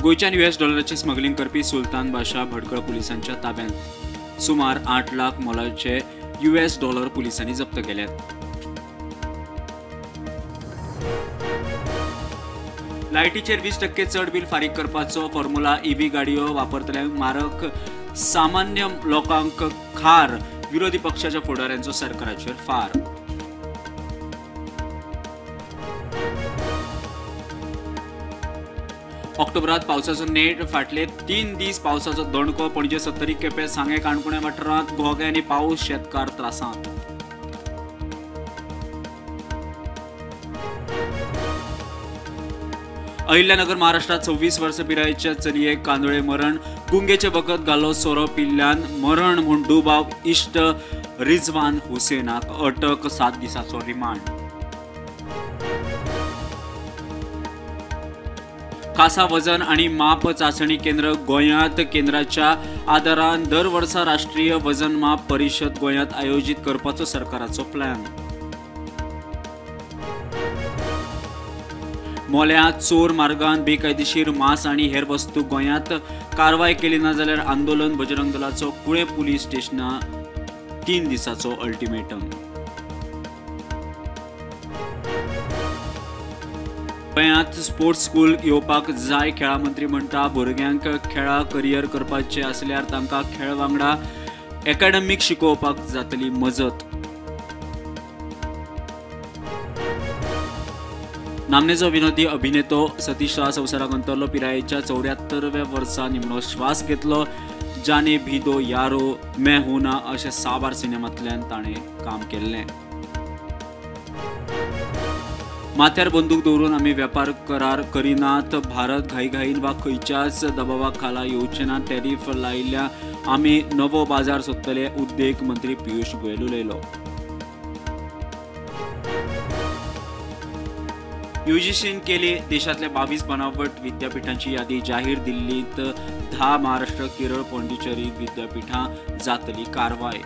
गोयच्यान $US smuggling करपी सुलतान बाशा भडकळ पुलिसांच्या ताब्यांत। सुमार 8 लाख मोलाचे $US पुलिसांनी जप्त केल्यात। लायटीचेर 20% चड बिल फारीक करपाचो फॉर्म्युला EV गाडयो वापरतल्यांक मारक, सामान्य लोकांक खार, विरोधी पक्षाच्या फुडाऱ्यांचो सरकाराचेर फार। ऑक्टोबरात पावसाचो नेट, फाटले 3 दीस पावसाचो दणको, पणजे 70 केपें, सांगे काणकोणे वाठारांत घोगे आनी पावस, शेतकार त्रासांत। अहिल्यानगर महाराष्ट्रात 26 वर्सां पिरायेच्या चलयेक कांदोळे मरण, गुंगेचे वखद घालो सोरो पिल्ल्यान मरण म्हूण दुबाव इश्ट रिजवान हुसेनाक अटक, 7 दिसांचो रिमांड। खासा वजन आणि माप चाचणी केंद्र गोंयांत, केंद्राच्या आदारान दर वर्सा राष्ट्रीय वजन माप परिशद गोंयांत आयोजीत करपाचो सरकाराचो प्लॅन। मोल्यांत चोर मार्गान बेकायदेशीर मांस आनी हेर वस्तू गोंयांत कारवाय केली ना जाल्यार आंदोलन, बजरंग दलाचो कुळे पुलीस स्टेशनां 3 दिसांचो अल्टिमेटम। गोंयांत स्पोर्ट्स स्कूल येवपाक जाय, खेळा मंत्री म्हणटा भुरग्यांक खेळा करियर करपाचे आसल्यार तांकां खेळ वांगडा एकाडेमीक शिकोवपाक जातली मजत। नामनेचो विनोदी अभिनेतो सतीश राव संवसाराक अंतरलो, पिरायेच्या 74व्या वर्सा निमणो श्वास घेतलो। जाने भी दो यारो, मैं हूं ना अशा 6 बार सिनेमांतल्यान ताणें काम केल्लें। माथ्यार बंदूक दवरून आमी वेपार करार करिनात, भारत घाईघाईन वा खंयच्याच दबावा खाला येवचे ना, टॅरिफ लायिल्ल्या आमी नवो बाजार सोदतले, उद्देग मंत्री पियुष गोयल उलयलो। UGCन केली देशांतल्या 22 बनावट विद्यापीठांची यादी जाहीर, दिल्लीत 10 महाराष्ट्र, केरळ, पाँडिचेरी विद्यापीठां जातली कारवाय।